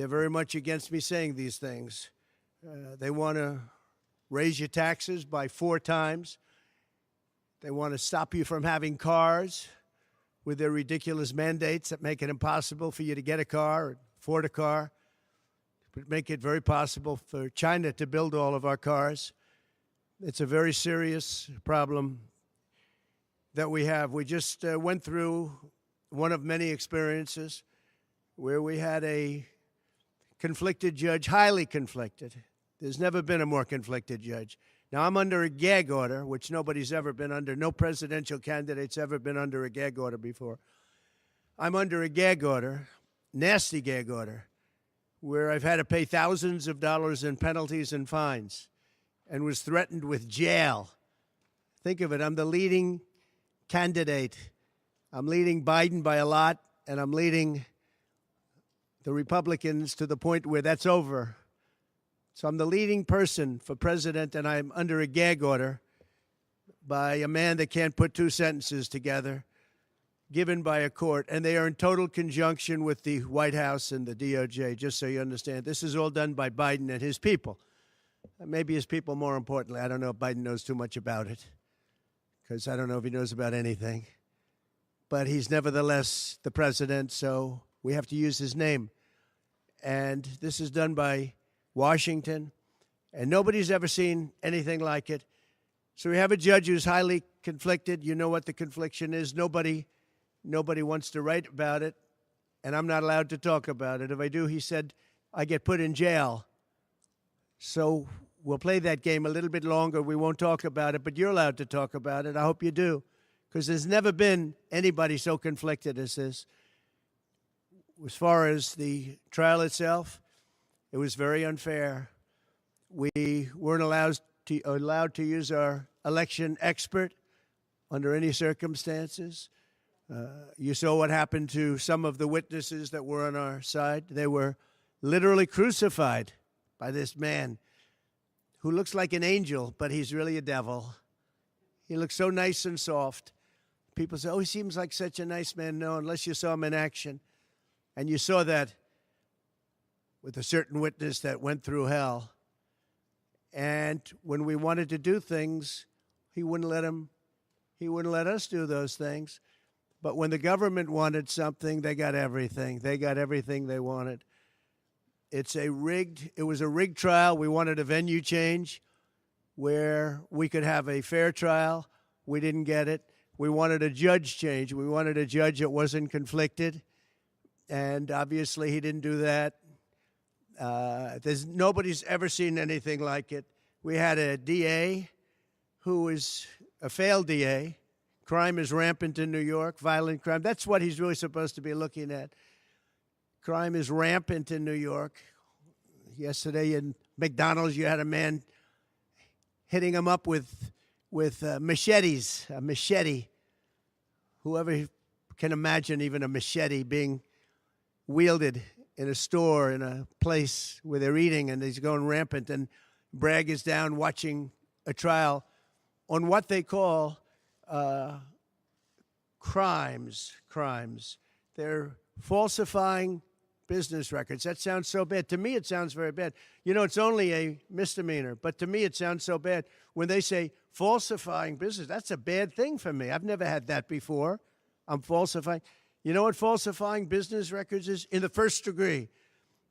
They're very much against me saying these things. They want to raise your taxes by 4 times. They want to stop you from having cars with their ridiculous mandates that make it impossible for you to get a car or afford a car, but make it very possible for China to build all of our cars. It's a very serious problem that we have. We just went through one of many experiences where we had a conflicted judge, highly conflicted. There's never been a more conflicted judge. Now, I'm under a gag order, which nobody's ever been under. No presidential candidate's ever been under a gag order before. I'm under a gag order, nasty gag order, where I've had to pay thousands of dollars in penalties and fines and was threatened with jail. Think of it. I'm the leading candidate. I'm leading Biden by a lot, and I'm leading the Republicans to the point where that's over. So I'm the leading person for president, and I'm under a gag order by a man that can't put 2 sentences together, given by a court, and they are in total conjunction with the White House and the DOJ, just so you understand. This is all done by Biden and his people. Maybe his people more importantly. I don't know if Biden knows too much about it, because I don't know if he knows about anything. But he's nevertheless the president, so we have to use his name. And this is done by Washington, and nobody's ever seen anything like it. So we have a judge who's highly conflicted. You know what the confliction is. Nobody wants to write about it, and I'm not allowed to talk about it. If I do, he said, I get put in jail. So we'll play that game a little bit longer. We won't talk about it, but you're allowed to talk about it. I hope you do, because there's never been anybody so conflicted as this. As far as the trial itself, it was very unfair. We weren't allowed to use our election expert under any circumstances. You saw what happened to some of the witnesses that were on our side. They were literally crucified by this man who looks like an angel, but he's really a devil. He looks so nice and soft. People say, oh, he seems like such a nice man. No, unless you saw him in action. And you saw that with a certain witness that went through hell. And when we wanted to do things, he wouldn't let us do those things. But when the government wanted something, they got everything. They got everything they wanted. It was a rigged trial. We wanted a venue change where we could have a fair trial. We didn't get it. We wanted a judge change. We wanted a judge that wasn't conflicted. And obviously he didn't do that. Nobody's ever seen anything like it. We had a DA who was a failed DA. Crime is rampant in New York, violent crime. That's what he's really supposed to be looking at. Crime is rampant in New York. Yesterday in McDonald's, you had a man hitting him up with machetes, a machete. Whoever can imagine even a machete being wielded in a store, in a place where they're eating, and he's going rampant. And Bragg is down watching a trial on what they call crimes. They're falsifying business records. That sounds so bad. To me, it sounds very bad. You know, it's only a misdemeanor, but to me, it sounds so bad. When they say falsifying business, that's a bad thing for me. I've never had that before. I'm falsifying. You know what falsifying business records is? In the first degree.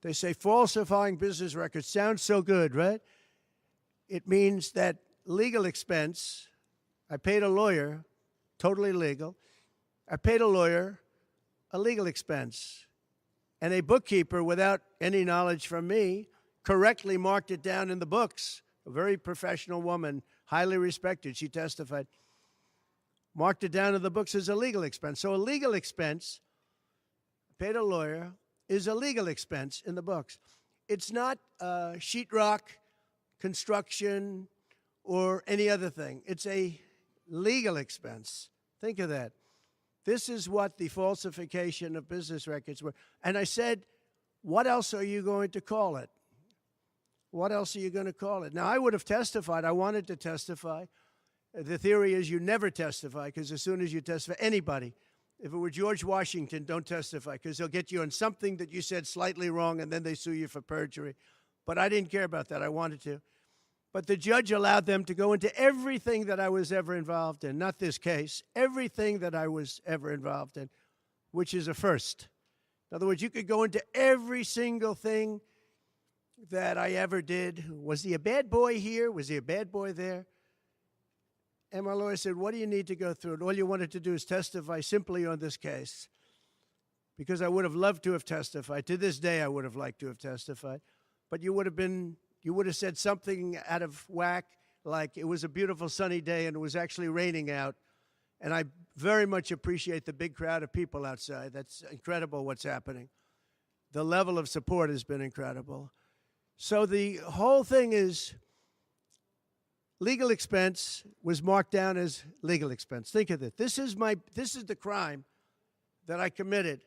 They say falsifying business records. Sounds so good, right? It means that legal expense, I paid a lawyer, totally legal. I paid a lawyer a legal expense. And a bookkeeper, without any knowledge from me, correctly marked it down in the books. A very professional woman, highly respected, she testified. Marked it down in the books as a legal expense. So a legal expense, paid a lawyer, is a legal expense in the books. It's not sheetrock, construction, or any other thing. It's a legal expense. Think of that. This is what the falsification of business records were. And I said, what else are you going to call it? What else are you going to call it? Now, I would have testified. I wanted to testify. The theory is you never testify, because as soon as you testify, anybody, If it were George Washington, don't testify, because they'll get you on something that you said slightly wrong, and then they sue you for perjury. But I didn't care about that. I wanted to. But the judge allowed them to go into everything that I was ever involved in, not this case, everything that I was ever involved in, which is a first. In other words, you could go into every single thing that I ever did. Was he a bad boy here? Was he a bad boy there? And my lawyer said, what do you need to go through? And all you wanted to do is testify simply on this case. Because I would have loved to have testified. To this day, I would have liked to have testified. But you would have said something out of whack, like it was a beautiful sunny day and it was actually raining out. And I very much appreciate the big crowd of people outside. That's incredible what's happening. The level of support has been incredible. So the whole thing is, legal expense was marked down as legal expense. Think of it. This is the crime that I committed,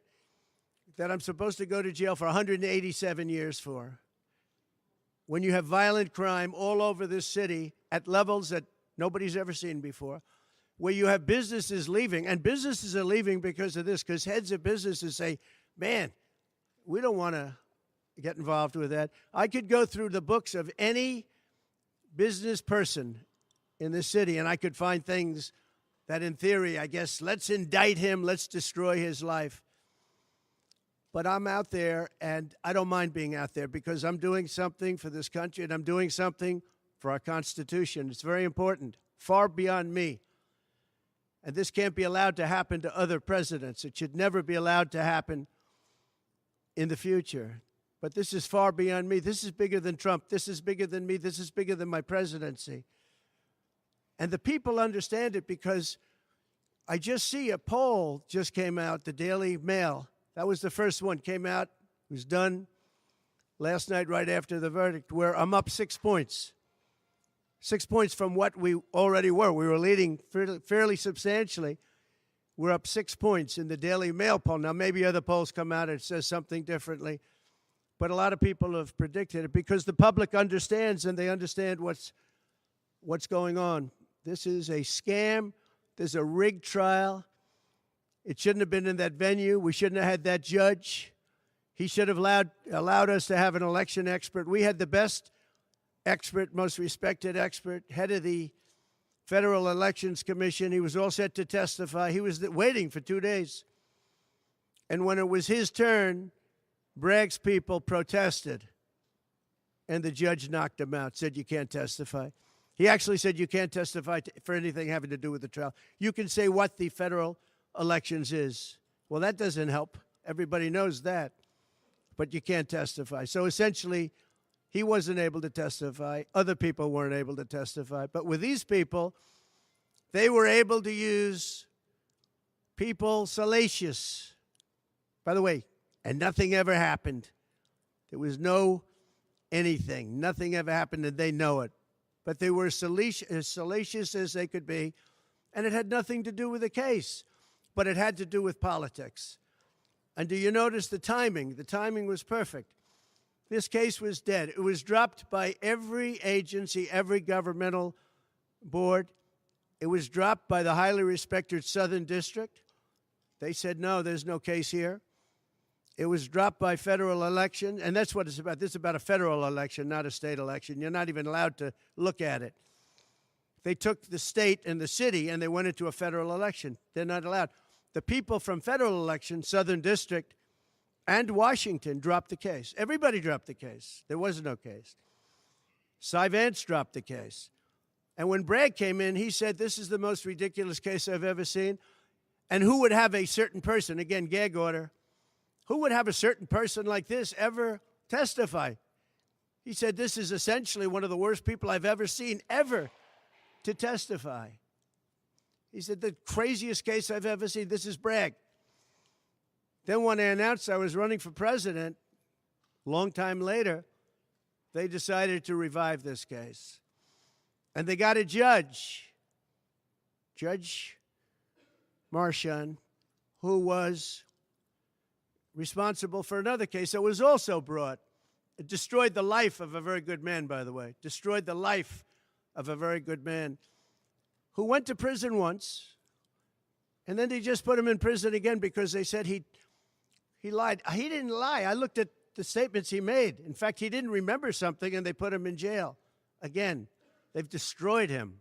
that I'm supposed to go to jail for 187 years for. When you have violent crime all over this city at levels that nobody's ever seen before, where you have businesses leaving, and businesses are leaving because of this, because heads of businesses say, man, we don't want to get involved with that. I could go through the books of any business person in this city, and I could find things that, in theory, I guess, let's indict him, let's destroy his life. But I'm out there, and I don't mind being out there because I'm doing something for this country, and I'm doing something for our Constitution. It's very important, far beyond me. And this can't be allowed to happen to other presidents. It should never be allowed to happen in the future. But this is far beyond me. This is bigger than Trump. This is bigger than me. This is bigger than my presidency. And the people understand it because I just see a poll just came out, the Daily Mail. That was the first one, came out, was done last night right after the verdict, where I'm up 6 points. 6 points from what we already were. We were leading fairly substantially. We're up 6 points in the Daily Mail poll. Now, maybe other polls come out and it says something differently. But a lot of people have predicted it because the public understands, and they understand what's going on. This is a scam. There's a rigged trial. It shouldn't have been in that venue. We shouldn't have had that judge. He should have allowed us to have an election expert. We had the best expert, most respected expert, head of the Federal Elections Commission. He was all set to testify. He was waiting for 2 days. And when it was his turn, Bragg's people protested, and the judge knocked him out, said you can't testify. He actually said you can't testify for anything having to do with the trial. You can say what the federal elections is. Well, that doesn't help. Everybody knows that. But you can't testify. So essentially, he wasn't able to testify. Other people weren't able to testify. But with these people, they were able to use people salacious. By the way, and nothing ever happened. There was no anything. Nothing ever happened, and they know it. But they were as salacious as they could be, and it had nothing to do with the case, but it had to do with politics. And do you notice the timing? The timing was perfect. This case was dead. It was dropped by every agency, every governmental board. It was dropped by the highly respected Southern District. They said, no, there's no case here. It was dropped by federal election, and that's what it's about. This is about a federal election, not a state election. You're not even allowed to look at it. They took the state and the city, and they went into a federal election. They're not allowed. The people from federal election, Southern District, and Washington dropped the case. Everybody dropped the case. There was no case. Cy Vance dropped the case. And when Bragg came in, he said, this is the most ridiculous case I've ever seen. And who would have a certain person, again, gag order, who would have a certain person like this ever testify? He said, this is essentially one of the worst people I've ever seen ever to testify. He said, the craziest case I've ever seen. This is Bragg. Then when I announced I was running for president, long time later, they decided to revive this case. And they got a judge, Judge Marchand, who was responsible for another case that was also brought. It destroyed the life of a very good man, by the way. Destroyed the life of a very good man who went to prison once, And then they just put him in prison again because they said he lied. He didn't lie. I looked at the statements he made. In fact, he didn't remember something, and they put him in jail. Again, they've destroyed him.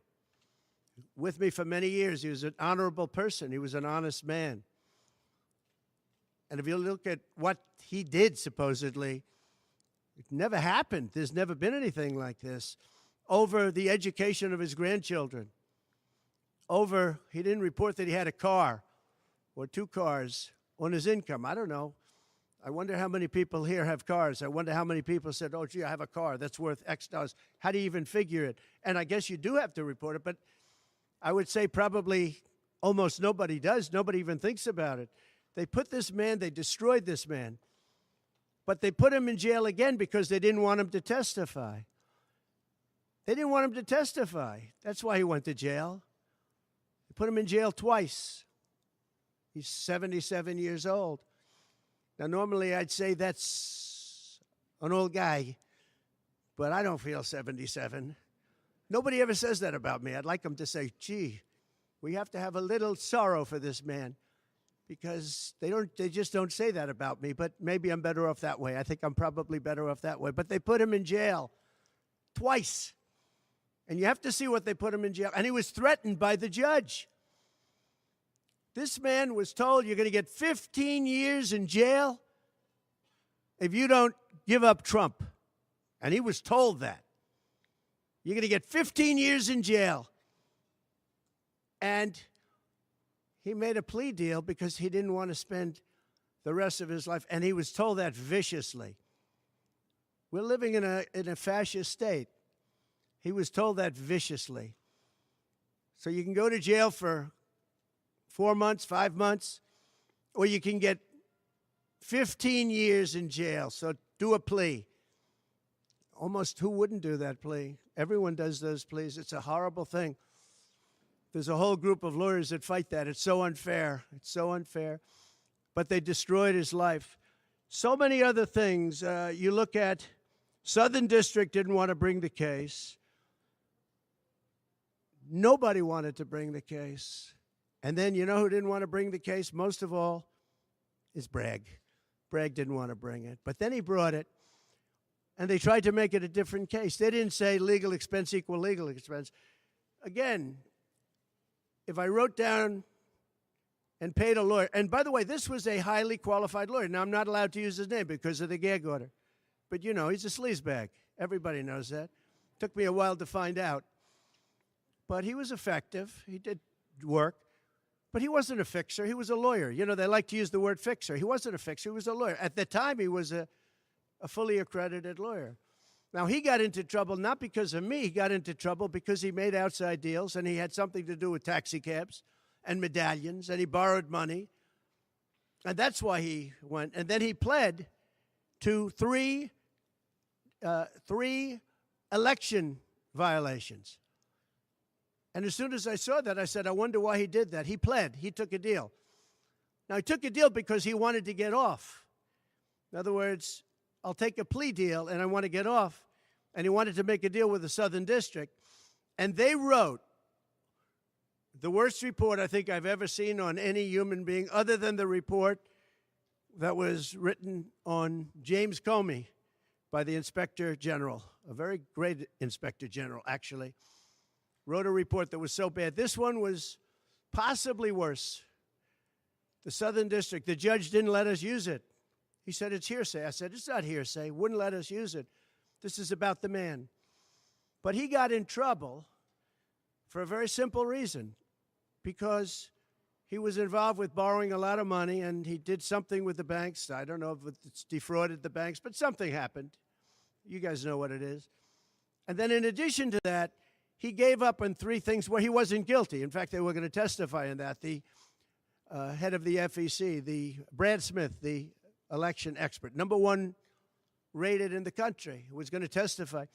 With me for many years, he was an honorable person. He was an honest man. And if you look at what he did, supposedly, it never happened. There's never been anything like this. Over the education of his grandchildren. Over, he didn't report that he had a car or 2 cars on his income. I don't know. I wonder how many people here have cars. I wonder how many people said, oh, gee, I have a car that's worth X dollars. How do you even figure it? And I guess you do have to report it, but I would say probably almost nobody does. Nobody even thinks about it. They put this man, they destroyed this man, but they put him in jail again because they didn't want him to testify. They didn't want him to testify. That's why he went to jail. They put him in jail twice. He's 77 years old. Now, normally I'd say that's an old guy, but I don't feel 77. Nobody ever says that about me. I'd like them to say, gee, we have to have a little sorrow for this man, because they just don't say that about me, but maybe I'm better off that way. I think I'm probably better off that way. But they put him in jail twice. And you have to see what they put him in jail. And he was threatened by the judge. This man was told, you're going to get 15 years in jail if you don't give up Trump. And he was told that. You're going to get 15 years in jail. And he made a plea deal because he didn't want to spend the rest of his life. And he was told that viciously. We're living in a fascist state. He was told that viciously. So you can go to jail for 4 months, 5 months, or you can get 15 years in jail. So do a plea. Almost who wouldn't do that plea? Everyone does those pleas. It's a horrible thing. There's a whole group of lawyers that fight that. It's so unfair. It's so unfair. But they destroyed his life. So many other things. You look at Southern District didn't want to bring the case. Nobody wanted to bring the case. And then you know who didn't want to bring the case most of all? Is Bragg. Bragg didn't want to bring it. But then he brought it, and they tried to make it a different case. They didn't say legal expense equal legal expense. Again, if I wrote down and paid a lawyer, and by the way, this was a highly qualified lawyer. Now, I'm not allowed to use his name because of the gag order. But, you know, he's a sleazebag. Everybody knows that. Took me a while to find out. But he was effective. He did work. But he wasn't a fixer. He was a lawyer. You know, they like to use the word fixer. He wasn't a fixer. He was a lawyer. At the time, he was a fully accredited lawyer. Now, he got into trouble not because of me. He got into trouble because he made outside deals, and he had something to do with taxi cabs and medallions, and he borrowed money. And that's why he went. And then he pled to three election violations. And as soon as I saw that, I said, I wonder why he did that. He pled. He took a deal. Now, he took a deal because he wanted to get off. In other words, I'll take a plea deal, and I want to get off. And he wanted to make a deal with the Southern District. And they wrote the worst report I think I've ever seen on any human being, other than the report that was written on James Comey by the Inspector General, a very great Inspector General, actually. Wrote a report that was so bad. This one was possibly worse. The Southern District, the judge didn't let us use it. He said, it's hearsay. I said, it's not hearsay. Wouldn't let us use it. This is about the man. But he got in trouble for a very simple reason, because he was involved with borrowing a lot of money, and he did something with the banks. I don't know if it's defrauded the banks, but something happened. You guys know what it is. And then in addition to that, he gave up on 3 things where he wasn't guilty. In fact, they were going to testify in that. The head of the FEC, the Brad Smith, the election expert, #1 rated in the country, who was going to testify.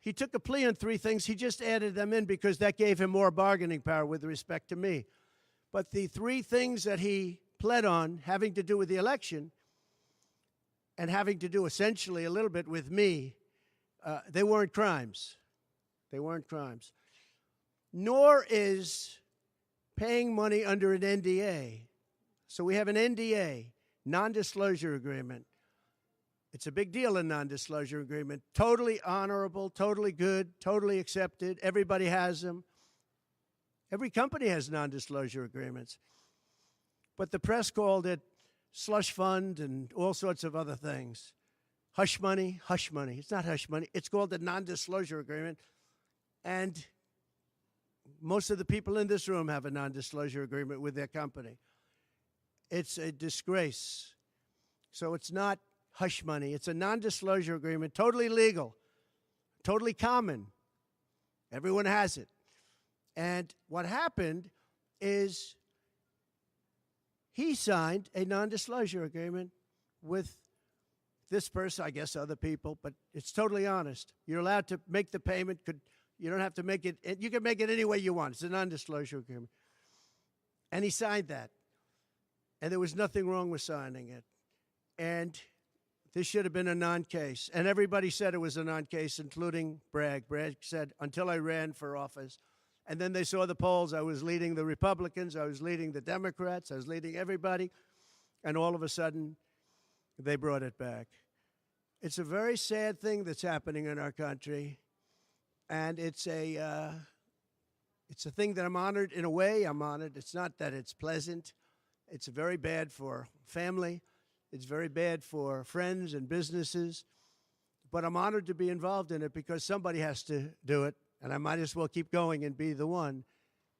He took a plea on 3 things. He just added them in because that gave him more bargaining power with respect to me. But the 3 things that he pled on, having to do with the election and having to do essentially a little bit with me, they weren't crimes. They weren't crimes. Nor is paying money under an NDA. So we have an NDA, non-disclosure agreement. It's a big deal, a non-disclosure agreement. Totally honorable, totally good, totally accepted. Everybody has them. Every company has non-disclosure agreements. But the press called it slush fund and all sorts of other things. Hush money, hush money. It's not hush money. It's called a non-disclosure agreement. And most of the people in this room have a non-disclosure agreement with their company. It's a disgrace. So it's not hush money. It's a non-disclosure agreement, totally legal, totally common. Everyone has it. And what happened is he signed a non-disclosure agreement with this person, I guess other people, but it's totally honest. You're allowed to make the payment. You don't have to make it. You can make it any way you want. It's a non-disclosure agreement. And he signed that. And there was nothing wrong with signing it. And this should have been a non-case. And everybody said it was a non-case, including Bragg. Bragg said, until I ran for office. And then they saw the polls. I was leading the Republicans. I was leading the Democrats. I was leading everybody. And all of a sudden, they brought it back. It's a very sad thing that's happening in our country. And it's a thing that I'm honored. In a way, I'm honored. It's not that it's pleasant. It's very bad for family. It's very bad for friends and businesses. But I'm honored to be involved in it because somebody has to do it. And I might as well keep going and be the one.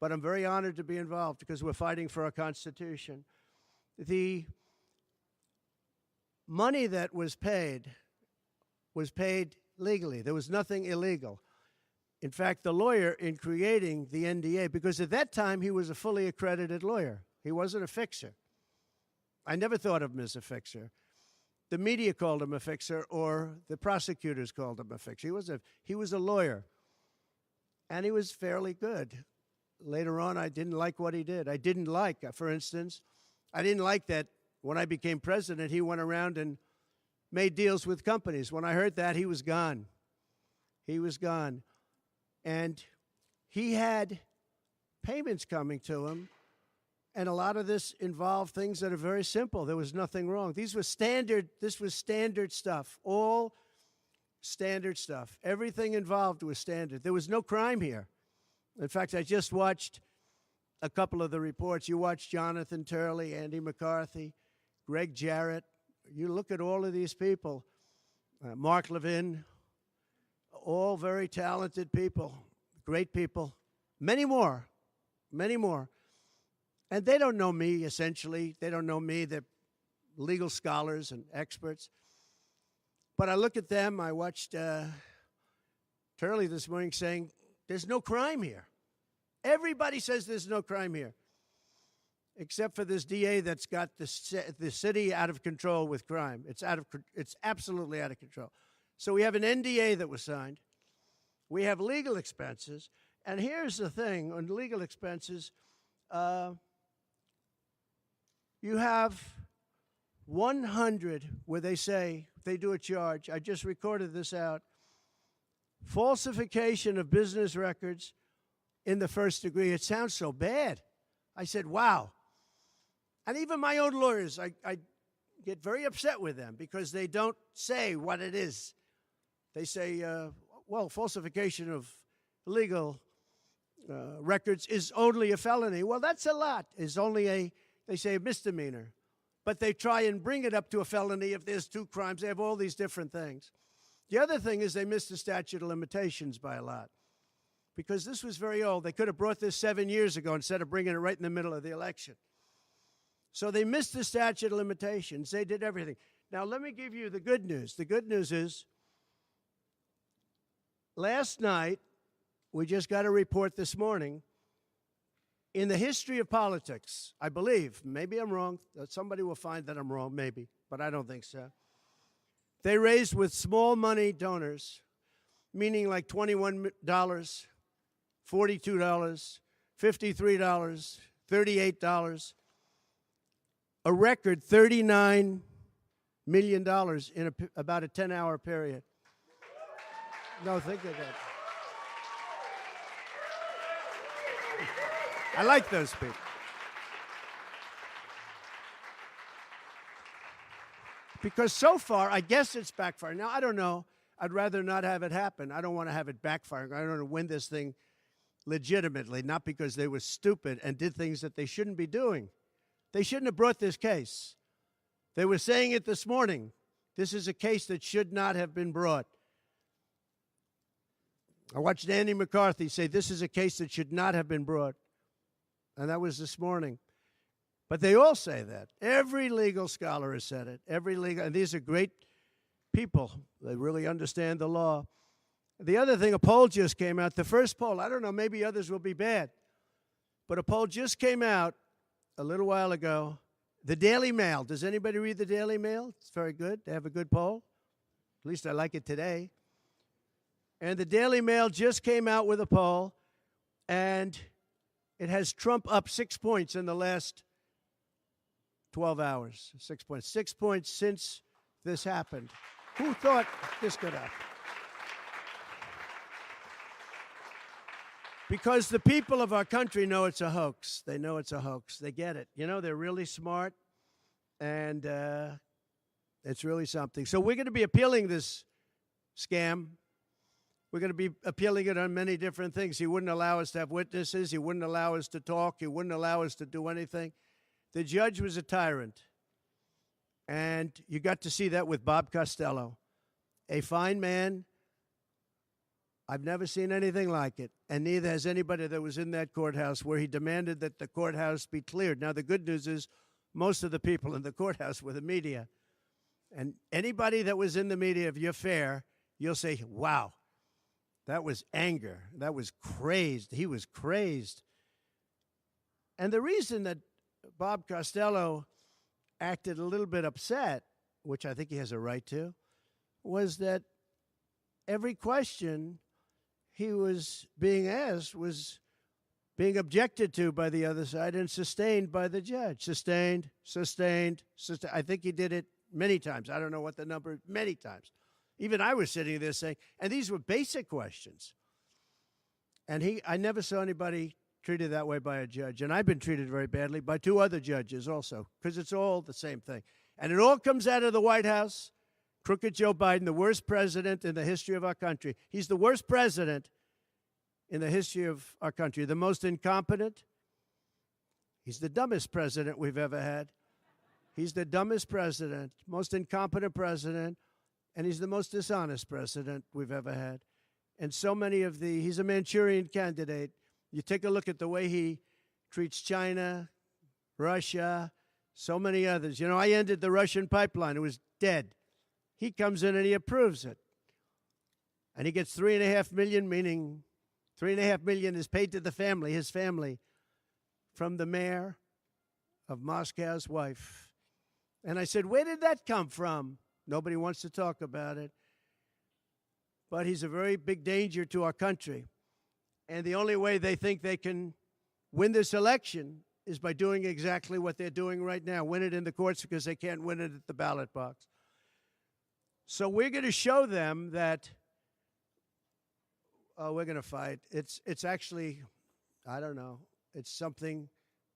But I'm very honored to be involved because we're fighting for our Constitution. The money that was paid legally. There was nothing illegal. In fact, the lawyer in creating the NDA, because at that time he was a fully accredited lawyer. He wasn't a fixer. I never thought of him as a fixer. The media called him a fixer, or the prosecutors called him a fixer. He was a lawyer, and he was fairly good. Later on, I didn't like what he did. I didn't like, for instance, I didn't like that when I became president, he went around and made deals with companies. When I heard that, he was gone. He was gone. And he had payments coming to him. And a lot of this involved things that are very simple. There was nothing wrong. This was standard stuff, all standard stuff. Everything involved was standard. There was no crime here. In fact, I just watched a couple of the reports. You watched Jonathan Turley, Andy McCarthy, Greg Jarrett. You look at all of these people, Mark Levin, all very talented people, great people, many more. And they don't know me, essentially. They don't know me. They're legal scholars and experts. But I look at them. I watched Turley this morning saying, there's no crime here. Everybody says there's no crime here, except for this DA that's got the city out of control with crime. It's absolutely out of control. So we have an NDA that was signed. We have legal expenses. And here's the thing on legal expenses. You have 100 where they say, they do a charge. I just recorded this out. Falsification of business records in the first degree. It sounds so bad. I said, wow. And even my own lawyers, I get very upset with them because they don't say what it is. They say, well, falsification of legal records is only a felony. Well, that's a lot. It's only they say a misdemeanor. But they try and bring it up to a felony if there's 2 crimes. They have all these different things. The other thing is they missed the statute of limitations by a lot because this was very old. They could have brought this 7 years ago instead of bringing it right in the middle of the election. So they missed the statute of limitations. They did everything. Now, let me give you the good news. The good news is last night, we just got a report this morning, in the history of politics, I believe, maybe I'm wrong, somebody will find that I'm wrong, maybe, but I don't think so. They raised with small money donors, meaning like $21, $42, $53, $38, a record $39 million in about a 10-hour period. No, think of that. I like those people. Because so far, I guess it's backfiring. Now, I don't know. I'd rather not have it happen. I don't want to have it backfiring. I want to win this thing legitimately, not because they were stupid and did things that they shouldn't be doing. They shouldn't have brought this case. They were saying it this morning. This is a case that should not have been brought. I watched Andy McCarthy say this is a case that should not have been brought. And that was this morning. But they all say that. Every legal scholar has said it. And these are great people. They really understand the law. The other thing, a poll just came out. The first poll, I don't know, maybe others will be bad. But a poll just came out a little while ago. The Daily Mail. Does anybody read the Daily Mail? It's very good. They have a good poll. At least I like it today. And the Daily Mail just came out with a poll, and it has Trump up 6 points in the last 12 hours. 6 points. 6 points since this happened. Who thought this could happen? Because the people of our country know it's a hoax. They know it's a hoax. They get it. You know, they're really smart, and it's really something. So we're going to be appealing this scam. We're going to be appealing it on many different things. He wouldn't allow us to have witnesses. He wouldn't allow us to talk. He wouldn't allow us to do anything. The judge was a tyrant. And you got to see that with Bob Costello, a fine man. I've never seen anything like it, and neither has anybody that was in that courthouse where he demanded that the courthouse be cleared. Now, the good news is most of the people in the courthouse were the media. And anybody that was in the media, if you're fair, you'll say, wow, that was anger. That was crazed. He was crazed. And the reason that Bob Costello acted a little bit upset, which I think he has a right to, was that every question he was being asked was being objected to by the other side and sustained by the judge. Sustained. I think he did it many times. I don't know what the number, many times. Even I was sitting there saying, and these were basic questions. And I never saw anybody treated that way by a judge. And I've been treated very badly by two other judges also, because it's all the same thing. And it all comes out of the White House. Crooked Joe Biden, the worst president in the history of our country. He's the worst president in the history of our country. The most incompetent. He's the dumbest president we've ever had. He's the dumbest president, most incompetent president, and he's the most dishonest president we've ever had. And so many of he's a Manchurian candidate. You take a look at the way he treats China, Russia, so many others. You know, I ended the Russian pipeline. It was dead. He comes in and he approves it. And he gets $3.5 million, meaning $3.5 million is paid to the family, his family, from the mayor of Moscow's wife. And I said, where did that come from? Nobody wants to talk about it. But he's a very big danger to our country. And the only way they think they can win this election is by doing exactly what they're doing right now, win it in the courts because they can't win it at the ballot box. So we're going to show them that, we're going to fight. It's actually, I don't know, it's something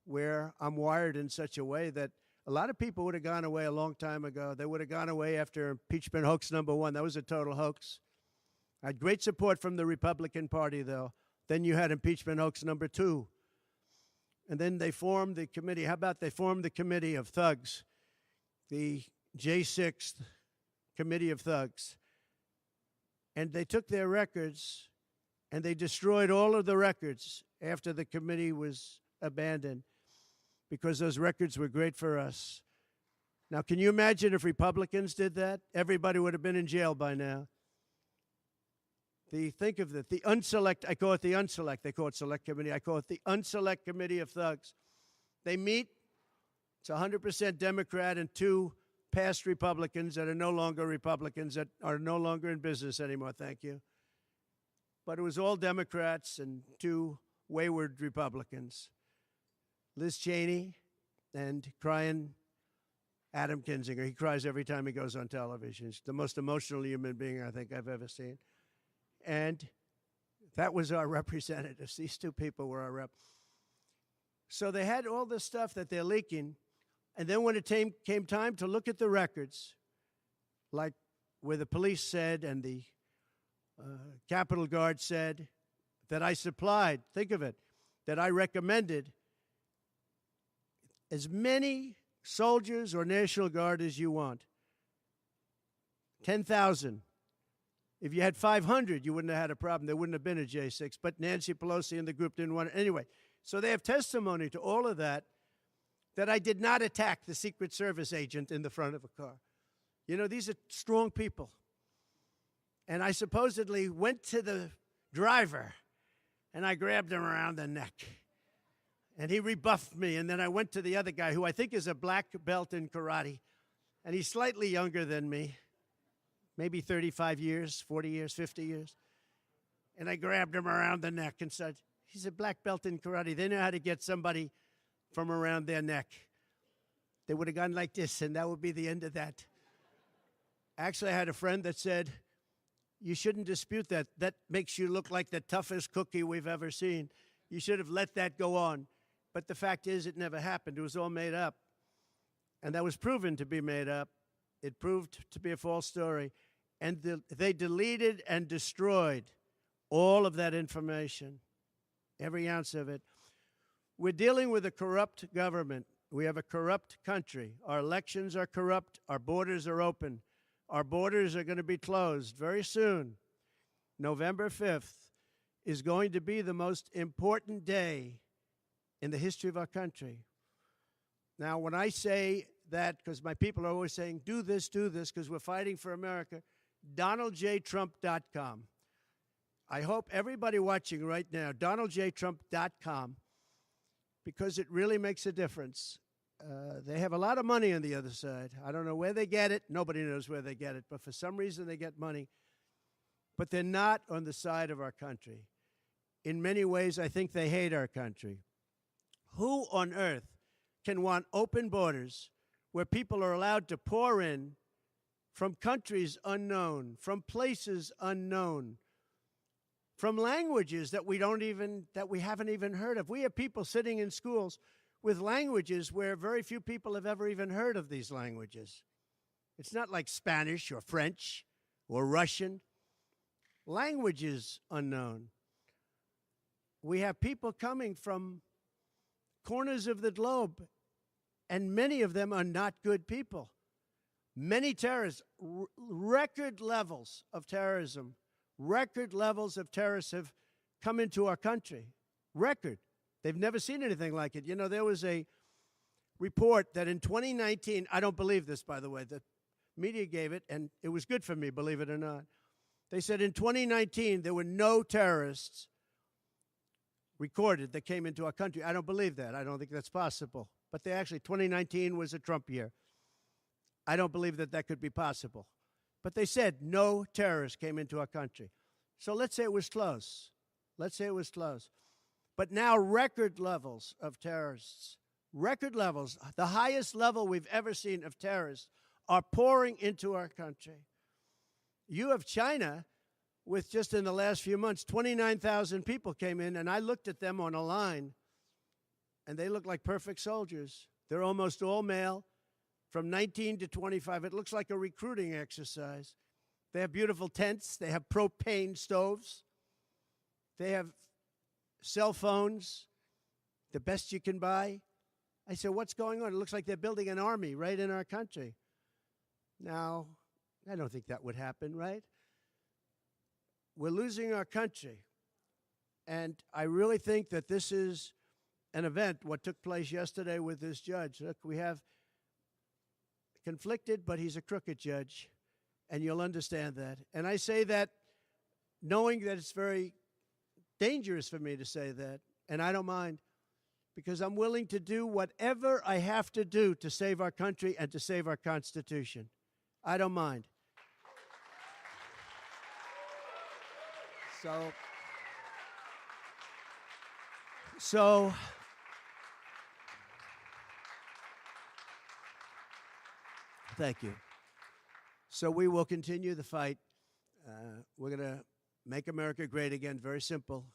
where I'm wired in such a way that a lot of people would have gone away a long time ago. They would have gone away after impeachment hoax number 1. That was a total hoax. I had great support from the Republican Party, though. Then you had impeachment hoax number 2. And then they formed the committee. How about they formed the committee of thugs, the J6 committee of thugs. And they took their records and they destroyed all of the records after the committee was abandoned because those records were great for us. Now, can you imagine if Republicans did that? Everybody would have been in jail by now. Think of it, the unselect, I call it the unselect, they call it select committee, I call it the unselect committee of thugs. They meet, it's 100% Democrat and 2 past Republicans that are no longer Republicans, that are no longer in business anymore, thank you. But it was all Democrats and 2 wayward Republicans. Liz Cheney and crying Adam Kinzinger. He cries every time he goes on television. He's the most emotional human being I think I've ever seen. And that was our representatives. These 2 people were our rep. So they had all this stuff that they're leaking, and then when it came time to look at the records, like where the police said and the Capitol Guard said that I supplied, think of it, that I recommended as many soldiers or National Guard as you want. 10,000. If you had 500, you wouldn't have had a problem. There wouldn't have been a J6. But Nancy Pelosi and the group didn't want it. Anyway, so they have testimony to all of that, that I did not attack the Secret Service agent in the front of a car. You know, these are strong people. And I supposedly went to the driver, and I grabbed him around the neck. And he rebuffed me. And then I went to the other guy, who I think is a black belt in karate. And he's slightly younger than me, maybe 35 years, 40 years, 50 years. And I grabbed him around the neck and said, he's a black belt in karate. They know how to get somebody from around their neck. They would have gone like this, and that would be the end of that. Actually, I had a friend that said, you shouldn't dispute that. That makes you look like the toughest cookie we've ever seen. You should have let that go on. But the fact is, it never happened. It was all made up. And that was proven to be made up. It proved to be a false story. And they deleted and destroyed all of that information, every ounce of it. We're dealing with a corrupt government. We have a corrupt country. Our elections are corrupt. Our borders are open. Our borders are going to be closed very soon. November 5th is going to be the most important day in the history of our country. Now, when I say that, because my people are always saying, do this, because we're fighting for America, DonaldJTrump.com. I hope everybody watching right now, DonaldJTrump.com, because it really makes a difference. They have a lot of money on the other side. I don't know where they get it. Nobody knows where they get it. But for some reason, they get money. But they're not on the side of our country. In many ways, I think they hate our country. Who on earth can want open borders where people are allowed to pour in from countries unknown, from places unknown, from languages that we haven't even heard of? We have people sitting in schools with languages where very few people have ever even heard of these languages. It's not like Spanish or French or Russian. Languages unknown. We have people coming from corners of the globe, and many of them are not good people. Many terrorists, record levels of terrorism, record levels of terrorists have come into our country. Record. They've never seen anything like it. You know, there was a report that in 2019, I don't believe this, by the way, the media gave it, and it was good for me, believe it or not. They said in 2019, there were no terrorists recorded that came into our country. I don't believe that. I don't think that's possible. But 2019 was a Trump year. I don't believe that that could be possible. But they said no terrorists came into our country. So let's say it was close. Let's say it was close. But now record levels of terrorists, record levels, the highest level we've ever seen of terrorists, are pouring into our country. You have China with, just in the last few months, 29,000 people came in, and I looked at them on a line, and they look like perfect soldiers. They're almost all male, from 19 to 25. It looks like a recruiting exercise. They have beautiful tents. They have propane stoves. They have cell phones, the best you can buy. I said, what's going on? It looks like they're building an army right in our country. Now, I don't think that would happen, right? We're losing our country. And I really think that this is an event, what took place yesterday with this judge. Look, we have conflicted, but he's a crooked judge, and you'll understand that. And I say that knowing that it's very dangerous for me to say that, and I don't mind, because I'm willing to do whatever I have to do to save our country and to save our Constitution. I don't mind. So thank you. So we will continue the fight. We're going to make America great again. Very simple.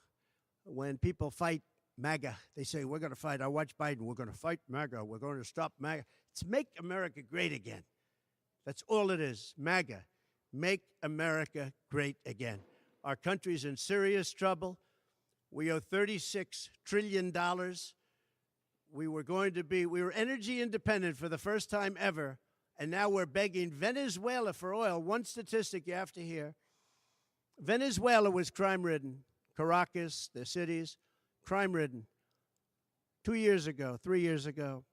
When people fight MAGA. They say, we're going to fight. I watch Biden. We're going to fight MAGA. We're going to stop MAGA. It's Make America Great Again. That's all it is, MAGA. Make America Great Again. Our country's in serious trouble. We owe $36 trillion. We were energy independent for the first time ever, and now we're begging Venezuela for oil. One statistic you have to hear. Venezuela was crime-ridden. Caracas, the cities, crime-ridden. 2 years ago, 3 years ago.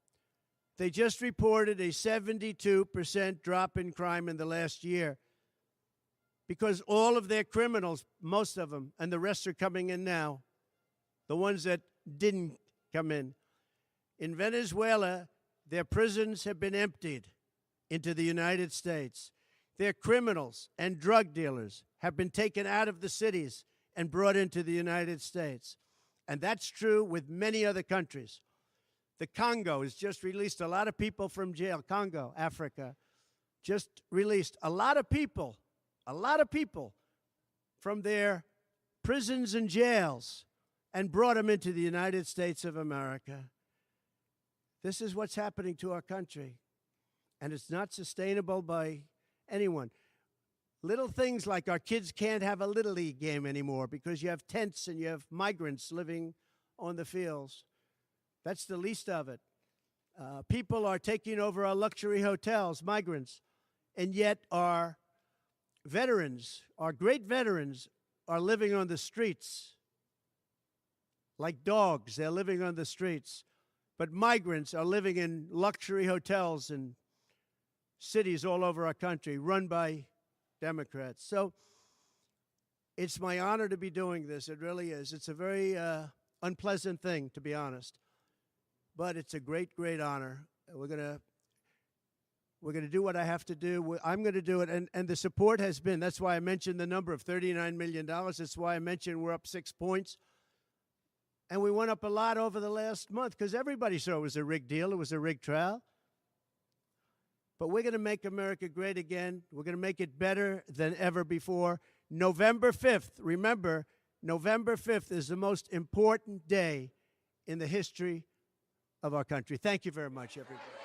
They just reported a 72% drop in crime in the last year because all of their criminals, most of them, and the rest are coming in now, the ones that didn't come in. In Venezuela, their prisons have been emptied into the United States. Their criminals and drug dealers have been taken out of the cities and brought into the United States. And that's true with many other countries. The Congo has just released a lot of people from jail. Congo, Africa, just released a lot of people from their prisons and jails and brought them into the United States of America. This is what's happening to our country. And it's not sustainable by anyone. Little things like our kids can't have a Little League game anymore because you have tents and you have migrants living on the fields. That's the least of it. People are taking over our luxury hotels, migrants, and yet our veterans, our great veterans, are living on the streets. Like dogs, they're living on the streets. But migrants are living in luxury hotels in cities all over our country, run by Democrats. So it's my honor to be doing this. It really is. It's a very unpleasant thing, to be honest. But it's a great, great honor. We're gonna do what I have to do. I'm going to do it. And the support has been, that's why I mentioned the number of $39 million. That's why I mentioned we're up 6 points. And we went up a lot over the last month because everybody saw it was a rigged deal. It was a rigged trial. But we're going to make America great again. We're going to make it better than ever before. November 5th, remember, November 5th is the most important day in the history of our country. Thank you very much, everybody.